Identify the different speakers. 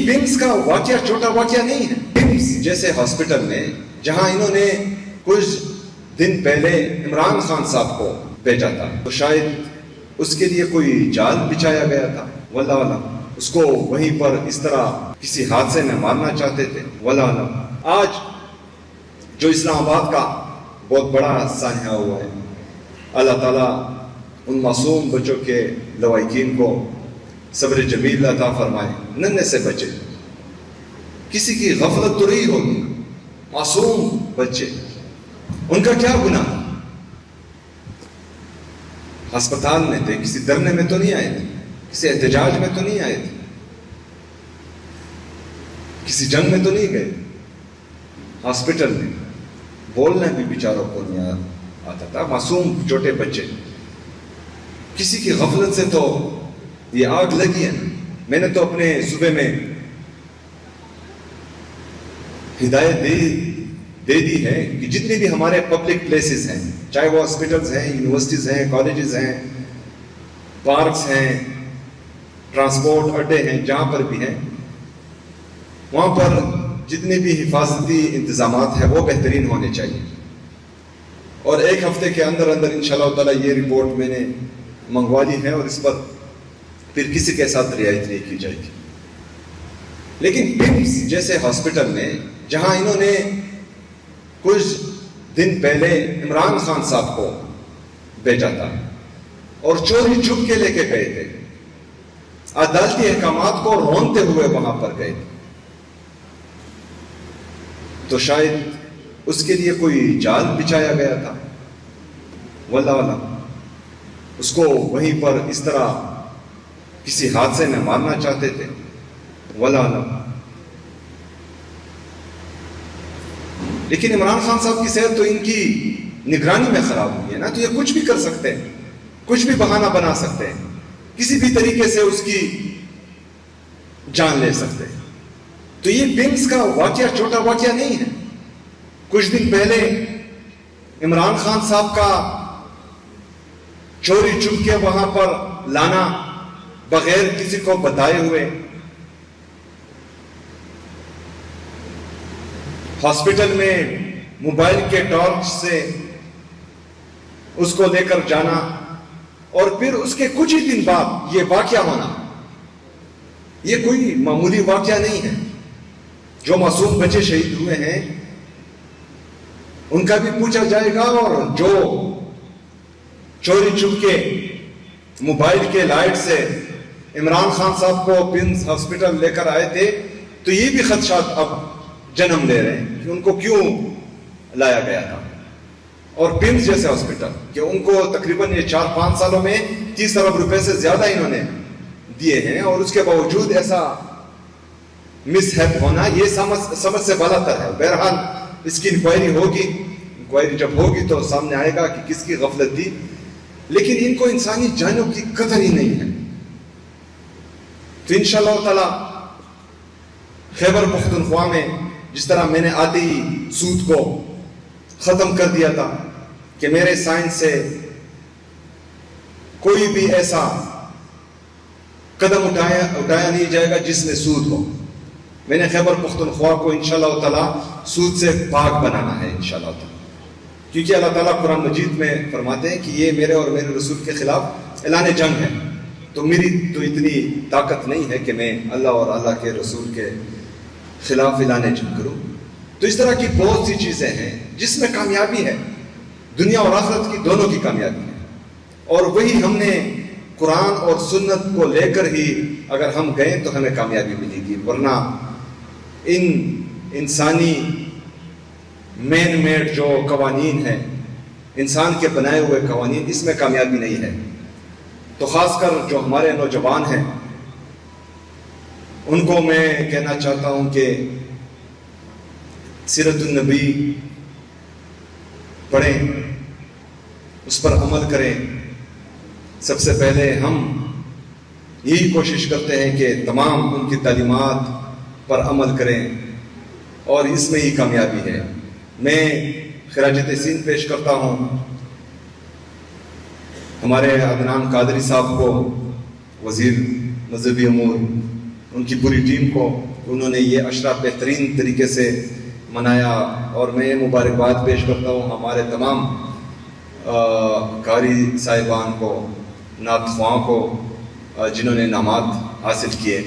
Speaker 1: Bumps کا واقعہ چھوٹا واقعہ نہیں ہے. بمس جیسے ہاسپٹل میں جہاں انہوں نے کچھ دن پہلے عمران خان صاحب کو بھیجا تھا تو شاید اس کے لیے کوئی جال بچھایا گیا تھا، واللہ عالم. اس کو وہیں پر اس طرح کسی حادثے میں مارنا چاہتے تھے، واللہ عالم. آج جو اسلام آباد کا بہت بڑا سانحہ ہوا ہے، اللہ تعالیٰ ان معصوم بچوں کے لوائقین کو صبر جمیل عطا فرمائے. ننھے سے بچے، کسی کی غفلت تو نہیں ہوگی، معصوم بچے، ان کا کیا گناہ تھا؟ ہسپتال میں تھے، کسی دھرنے میں تو نہیں آئے تھے، کسی احتجاج میں تو نہیں آئے تھے، کسی جنگ میں تو نہیں گئے. ہاسپٹل میں بولنا بھی بیچاروں کو نہیں آتا تھا، معصوم چھوٹے بچے. کسی کی غفلت سے تو یہ آگ لگی ہے. میں نے تو اپنے صوبے میں ہدایت دے دی ہے کہ جتنے بھی ہمارے پبلک پلیسز ہیں، چاہے وہ ہاسپٹلز ہیں، یونیورسٹیز ہیں، کالجز ہیں، پارکس ہیں، ٹرانسپورٹ اڈے ہیں، جہاں پر بھی ہیں، وہاں پر جتنے بھی حفاظتی انتظامات ہیں وہ بہترین ہونے چاہیے. اور ایک ہفتے کے اندر انشاءاللہ تعالیٰ یہ رپورٹ میں نے منگوا لی ہے اور اس پر پھر کسی کے ساتھ رعایت نہیں کی جائے گی. لیکن بمس جیسے ہاسپٹل میں جہاں انہوں نے کچھ دن پہلے عمران خان صاحب کو بھیجا تھا اور چوری چھپ کے لے کے گئے تھے، عدالتی احکامات کو رونتے ہوئے وہاں پر گئے تھے، تو شاید اس کے لیے کوئی جال بچھایا گیا تھا، واللہ عالم. اس کو وہیں پر اس طرح کسی حادثے میں مارنا چاہتے تھے، واللہ عالم. لیکن عمران خان صاحب کی صحت تو ان کی نگرانی میں خراب ہوئی ہے نا، تو یہ کچھ بھی کر سکتے ہیں، کچھ بھی بہانہ بنا سکتے ہیں، کسی بھی طریقے سے اس کی جان لے سکتے ہیں. تو یہ بمس کا واقعہ چھوٹا واقعہ نہیں ہے. کچھ دن پہلے عمران خان صاحب کا چوری چھپ کے وہاں پر لانا بغیر کسی کو بتائے ہوئے، ہاسپٹل میں موبائل کے ٹارچ سے اس کو لے کر جانا اور پھر اس کے کچھ ہی دن بعد یہ واقعہ ہونا، یہ کوئی معمولی واقعہ نہیں ہے. جو معصوم بچے شہید ہوئے ہیں ان کا بھی پوچھا جائے گا، اور جو چوری چھپ کے موبائل کے لائٹ سے عمران خان صاحب کو بمس ہاسپٹل لے کر آئے تھے، تو یہ بھی خدشات اب جنم لے رہے ہیں کہ ان کو کیوں لایا گیا تھا. اور بمس جیسے ہاسپٹل کہ ان کو تقریباً یہ 4-5 سالوں میں 30 ارب روپے سے زیادہ انہوں نے دیے ہیں، اور اس کے باوجود ایسا مس ہیپ ہونا یہ سمجھ سے بالا تر ہے. بہرحال اس کی انکوائری ہوگی، انکوائری جب ہوگی تو سامنے آئے گا کہ کس کی غفلت تھی. لیکن ان کو انسانی جانوں کی قدر ہی نہیں ہے. تو انشاءاللہ تعالی خیبر پختونخوا میں جس طرح میں نے آتے ہی سود کو ختم کر دیا تھا کہ میرے سائنس سے کوئی بھی ایسا قدم اٹھایا نہیں جائے گا جس میں سود ہو. میں نے خیبر پختونخوا کو انشاءاللہ تعالی سود سے پاک بنانا ہے انشاءاللہ تعالی، کیونکہ اللہ تعالیٰ قرآن مجید میں فرماتے ہیں کہ یہ میرے اور میرے رسول کے خلاف اعلان جنگ ہے. تو میری تو اتنی طاقت نہیں ہے کہ میں اللہ اور اللہ کے رسول کے خلاف اعلان جنگ کروں. تو اس طرح کی بہت سی چیزیں ہیں جس میں کامیابی ہے، دنیا اور آخرت کی دونوں کی کامیابی ہے. اور وہی ہم نے قرآن اور سنت کو لے کر ہی اگر ہم گئے تو ہمیں کامیابی ملے گی، ورنہ ان انسانی مین میڈ جو قوانین ہیں، انسان کے بنائے ہوئے قوانین، اس میں کامیابی نہیں ہے. تو خاص کر جو ہمارے نوجوان ہیں ان کو میں کہنا چاہتا ہوں کہ سیرت النبی پڑھیں، اس پر عمل کریں. سب سے پہلے ہم یہی کوشش کرتے ہیں کہ تمام ان کی تعلیمات پر عمل کریں، اور اس میں ہی کامیابی ہے. میں خراج تحسین پیش کرتا ہوں ہمارے عدنان قادری صاحب کو، وزیر مذہبی امور ان کی پوری ٹیم کو، انہوں نے یہ عشرہ بہترین طریقے سے منایا، اور میں یہ مبارکباد پیش کرتا ہوں ہمارے تمام قاری صاحبان کو، نعت خواں کو، جنہوں نے انعامات حاصل کیے۔